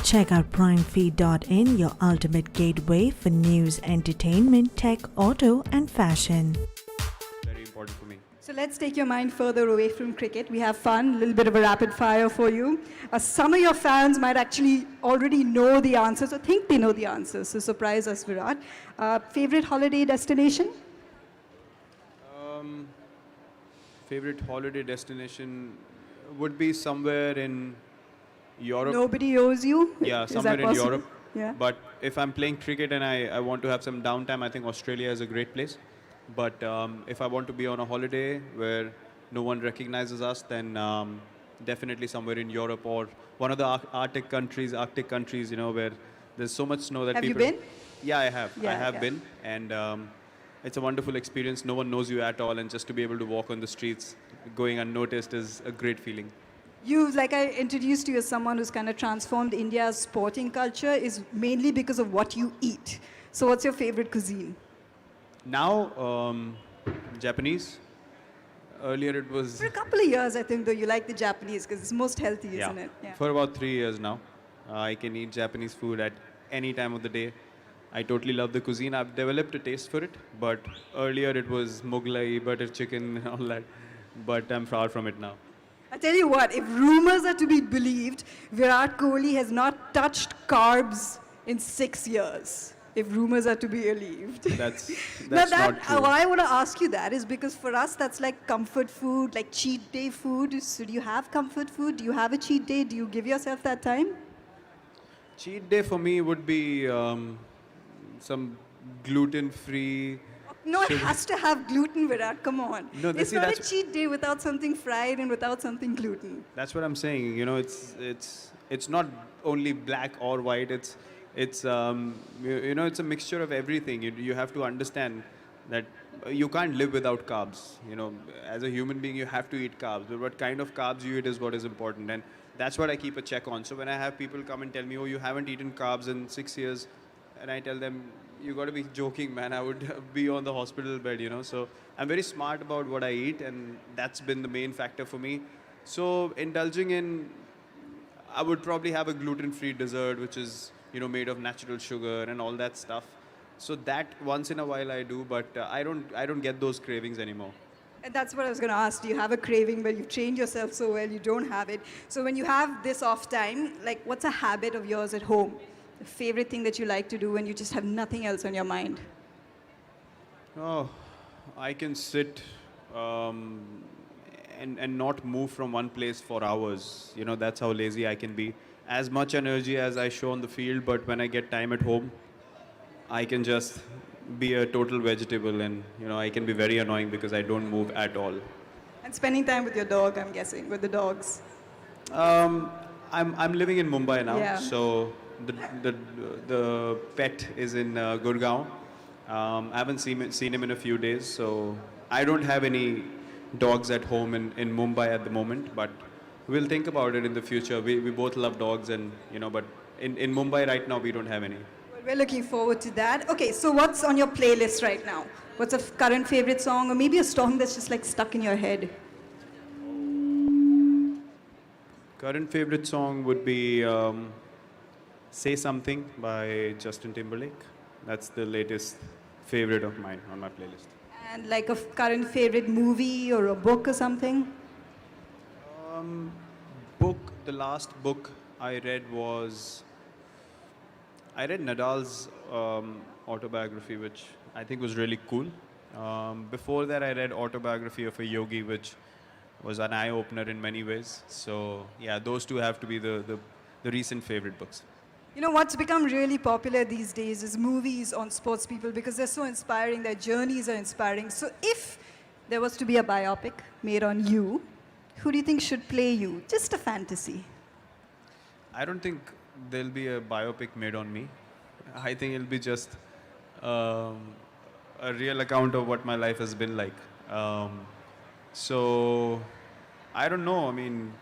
Check out primefeed.in, your ultimate gateway for news, entertainment, tech, auto, and fashion. Very important for me. So let's take your mind further away from cricket. We have fun, a little bit of a rapid fire for you. Some of your fans might actually already know the answers or think they know the answers, so surprise us, Virat. Favorite holiday destination? Favorite holiday destination would be somewhere in Europe. Nobody owes you? Yeah, Is somewhere that in possible? Europe. Yeah. But if I'm playing cricket and I want to have some downtime, I think Australia is a great place. But if I want to be on a holiday where no one recognizes us, then definitely somewhere in Europe or one of the Arctic countries, you know, where there's so much snow that Have you people... been? Yeah, I have. Yeah, I have yeah. been. And it's a wonderful experience. No one knows you at all. And just to be able to walk on the streets going unnoticed is a great feeling. You, like I introduced you as someone who's kind of transformed India's sporting culture is mainly because of what you eat. So what's your favorite cuisine? Now, Japanese. Earlier it was... For a couple of years, I think, though, you like the Japanese because it's most healthy, isn't it? Yeah. For about 3 years now. I can eat Japanese food at any time of the day. I totally love the cuisine. I've developed a taste for it, but earlier it was Mughlai, butter chicken, and all that. But I'm far from it now. I tell you what, if rumors are to be believed, Virat Kohli has not touched carbs in 6 years. If rumors are to be believed. That's Now not true. why I want to ask you that is because for us that's like comfort food, like cheat day food. So do you have comfort food? Do you have a cheat day? Do you give yourself that time? Cheat day for me would be some gluten-free... No, it has to have gluten, Virat. Come on. No, It's not a cheat day without something fried and without something gluten. That's what I'm saying. You know, it's not only black or white. It's you know, it's a mixture of everything. You have to understand that you can't live without carbs. You know, as a human being, you have to eat carbs. But what kind of carbs you eat is what is important, and that's what I keep a check on. So when I have people come and tell me, "Oh, you haven't eaten carbs in 6 years," and I tell them, you got to be joking, man. I would be on the hospital bed, you know. So I'm very smart about what I eat, and that's been the main factor for me. So indulging in, I would probably have a gluten-free dessert, which is, you know, made of natural sugar and all that stuff. So that once in a while I do, but I don't get those cravings anymore. And that's what I was going to ask. Do you have a craving, but you've trained yourself so well you don't have it? So when you have this off time, like what's a habit of yours at home? The favorite thing that you like to do when you just have nothing else on your mind? Oh, I can sit and not move from one place for hours. You know, that's how lazy I can be. As much energy as I show on the field, but when I get time at home, I can just be a total vegetable, and you know, I can be very annoying because I don't move at all. And spending time with your dog, I'm guessing, with the dogs. I'm living in Mumbai now, Yeah. so the pet is in Gurgaon. I haven't seen him in a few days, so I don't have any dogs at home in Mumbai at the moment, but we'll think about it in the future. We both love dogs, and you know, but in Mumbai right now we don't have any. Well, we're looking forward to that. Okay, so what's on your playlist right now? What's a current favorite song, or maybe a song that's just like stuck in your head? Current favorite song would be Say Something by Justin Timberlake. That's the latest favorite of mine on my playlist. And like a current favorite movie or a book or something? The last book I read was... I read Nadal's autobiography, which I think was really cool. Before that, I read Autobiography of a Yogi, which was an eye-opener in many ways. So yeah, those two have to be the recent favorite books. You know, what's become really popular these days is movies on sports people because they're so inspiring, their journeys are inspiring. So if there was to be a biopic made on you, who do you think should play you? Just a fantasy. I don't think there'll be a biopic made on me. I think it'll be just a real account of what my life has been like. So, I don't know. I mean,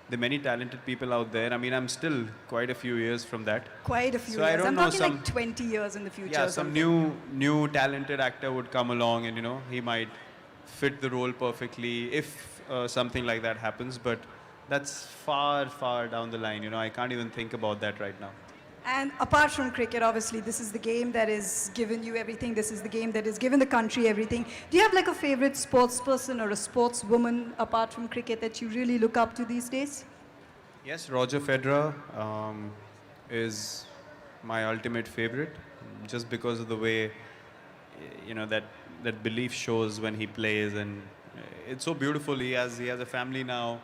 there are many talented people out there. I mean, I'm still quite a few years from that. Quite a few So I years. don't I'm know, talking some- like 20 years in the future. Yeah, or some something. new talented actor would come along, and you know, he might fit the role perfectly if something like that happens. But that's far, far down the line. I can't even think about that right now. And apart from cricket, obviously, this is the game that has given you everything. This is the game that has given the country everything. Do you have like a favorite sports person or a sportswoman apart from cricket that you really look up to these days? Yes, Roger Federer is my ultimate favorite, just because of the way, that belief shows when he plays, and it's so beautiful. He has a family now,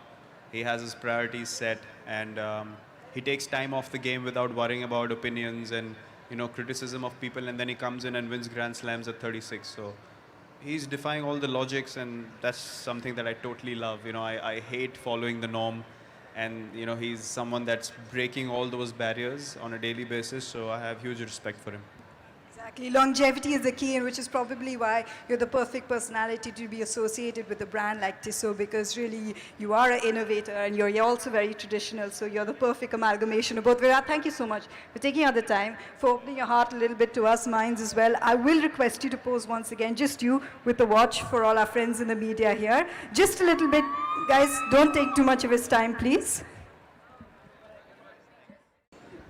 he has his priorities set, and he takes time off the game without worrying about opinions and criticism of people, and then he comes in and wins Grand Slams at 36. So he's defying all the logics, and that's something that I totally love. I hate following the norm, and he's someone that's breaking all those barriers on a daily basis. So I have huge respect for him. Exactly. Longevity is the key, and which is probably why you're the perfect personality to be associated with a brand like Tissot, because really you are an innovator and you're also very traditional. So you're the perfect amalgamation of both. Virat, thank you so much for taking out the time, for opening your heart a little bit to us, minds as well. I will request you to pose once again, just you with the watch for all our friends in the media here. Just a little bit, guys, don't take too much of his time, please.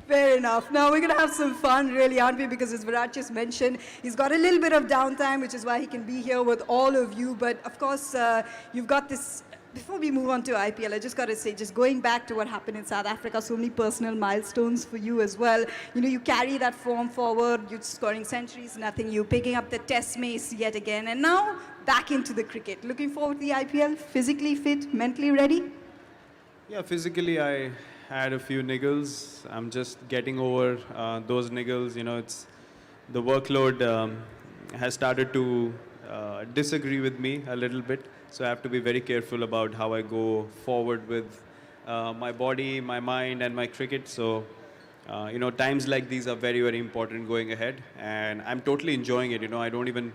Fair enough. Now we're going to have some fun, really, aren't we? Because as Virat just mentioned, he's got a little bit of downtime, which is why he can be here with all of you. But of course, you've got this. Before we move on to IPL, I just got to say, just going back to what happened in South Africa, so many personal milestones for you as well. You carry that form forward, you're scoring centuries, nothing, you picking up the test mace yet again, and now back into the cricket. Looking forward to the IPL, physically fit, mentally ready? Yeah, physically I had a few niggles. I'm just getting over those niggles. It's the workload has started to disagree with me a little bit. So I have to be very careful about how I go forward with my body, my mind, and my cricket. So, times like these are very, very important going ahead. And I'm totally enjoying it. I don't even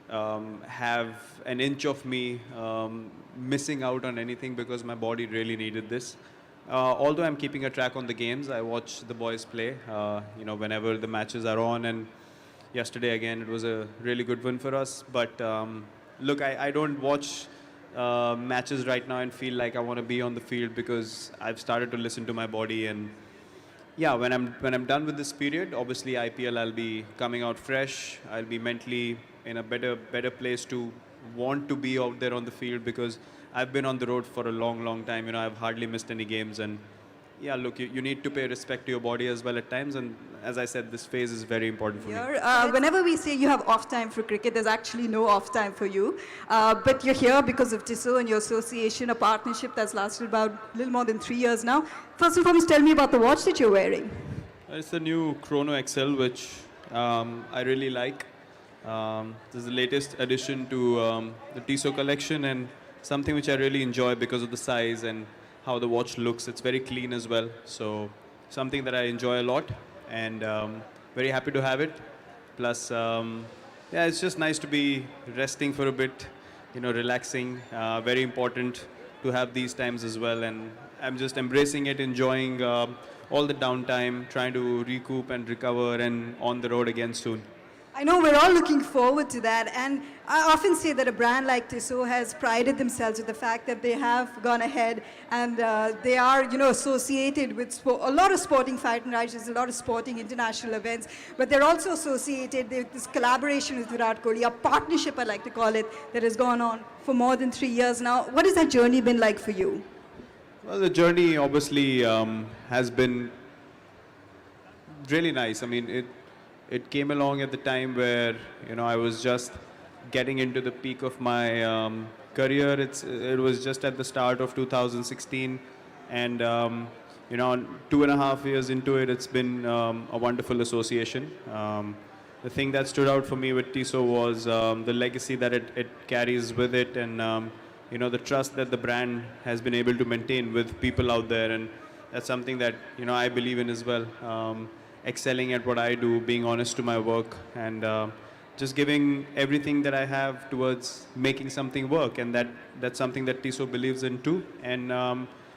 have an inch of me missing out on anything, because my body really needed this. Although I'm keeping a track on the games, I watch the boys play, whenever the matches are on. And yesterday, again, it was a really good win for us. But look, I don't watch matches right now and feel like I want to be on the field, because I've started to listen to my body. And yeah, when I'm done with this period, obviously IPL, I'll be coming out fresh. I'll be mentally in a better place to want to be out there on the field, because I've been on the road for a long, long time. I've hardly missed any games. And yeah, look, you need to pay respect to your body as well at times. And as I said, this phase is very important for me. Whenever we say you have off time for cricket, there's actually no off time for you. But you're here because of Tissot and your association, a partnership that's lasted about a little more than 3 years now. First and foremost, tell me about the watch that you're wearing. It's the new Chrono XL, which I really like. This is the latest addition to the Tissot collection, and something which I really enjoy because of the size and how the watch looks. It's very clean as well. So something that I enjoy a lot, and very happy to have it. Plus, yeah, it's just nice to be resting for a bit, relaxing. Very important to have these times as well. And I'm just embracing it, enjoying all the downtime, trying to recoup and recover, and on the road again soon. I know we're all looking forward to that, and I often say that a brand like Tissot has prided themselves with the fact that they have gone ahead and they are, associated with a lot of sporting fight and rights, a lot of sporting international events, but they're also associated with this collaboration with Virat Kohli, a partnership I like to call it, that has gone on for more than 3 years now. What has that journey been like for you? Well, the journey obviously has been really nice. I mean, it came along at the time where I was just getting into the peak of my career. It was just at the start of 2016, and 2.5 years into it, it's been a wonderful association. The thing that stood out for me with Tissot was the legacy that it carries with it, and the trust that the brand has been able to maintain with people out there, and that's something that I believe in as well. Excelling at what I do, being honest to my work, and just giving everything that I have towards making something work, and that's something that Tissot believes in too. And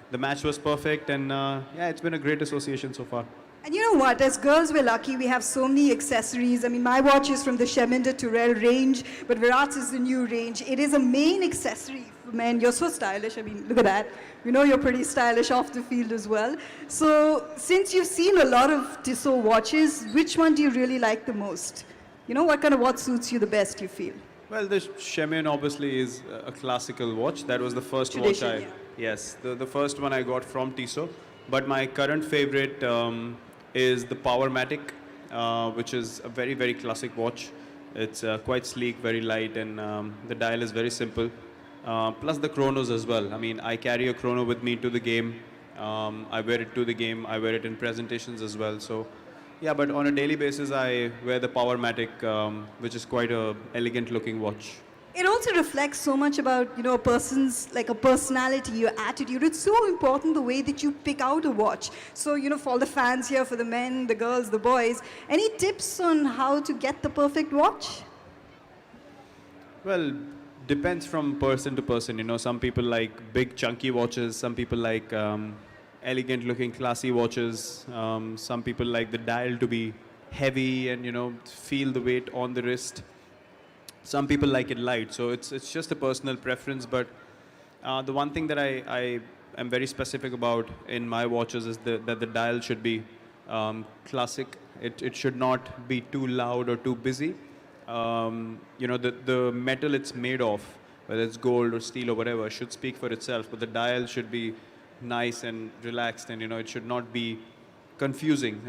the match was perfect, and yeah, it's been a great association so far. And you know what, as girls we're lucky, we have so many accessories. I mean, my watch is from the Sheminder Turrell range, but Virat's is the new range. It is a main accessory for men. You're so stylish. I mean, look at that. We know you're pretty stylish off the field as well. So since you've seen a lot of Tissot watches, which one do you really like the most? You know, what kind of watch suits you the best, you feel? Well, the Chemin obviously is a classical watch. That was the first Tradition, watch yeah. Yes, the first one I got from Tissot. But my current favorite is the Powermatic, which is a very, very classic watch. It's quite sleek, very light, and the dial is very simple. Plus the chronos as well. I mean, I carry a chrono with me to the game. I wear it to the game. I wear it in presentations as well. So, yeah, but on a daily basis, I wear the Powermatic, which is quite a elegant looking watch. It also reflects so much about, you know, a person's, like a personality, your attitude. It's so important the way that you pick out a watch. So, you know, for all the fans here, for the men, the girls, the boys, any tips on how to get the perfect watch? Well, depends from person to person. You know, some people like big chunky watches. Some people like elegant looking classy watches. Some people like the dial to be heavy and, you know, feel the weight on the wrist. Some people like it light, so it's just a personal preference. But the one thing that I am very specific about in my watches is that the dial should be classic. It should not be too loud or too busy. You know, the metal it's made of, whether it's gold or steel or whatever, should speak for itself. But the dial should be nice and relaxed, and you know, it should not be confusing.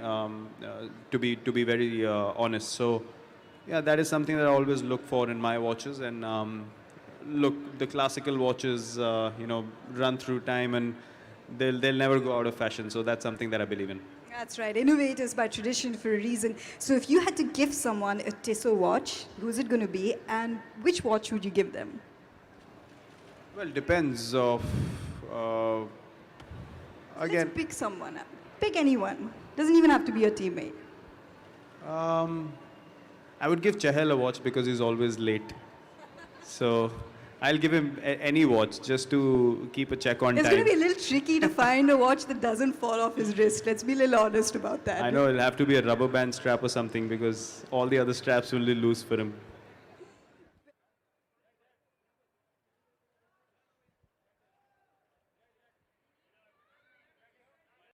To be very honest. So. Yeah, that is something that I always look for in my watches, and look, the classical watches, you know, run through time and they'll never go out of fashion. So that's something that I believe in. That's right. Innovators by tradition for a reason. So if you had to give someone a Tissot watch, who's it going to be, and which watch would you give them? Well, depends of again. Let's pick someone. Pick anyone. Doesn't even have to be your teammate. I would give Chahal a watch because he's always late. So I'll give him any watch just to keep a check on It's time. going to be a little tricky to find a watch that doesn't fall off his wrist. Let's be a little honest about that. I know it'll have to be a rubber band strap or something because all the other straps will be loose for him.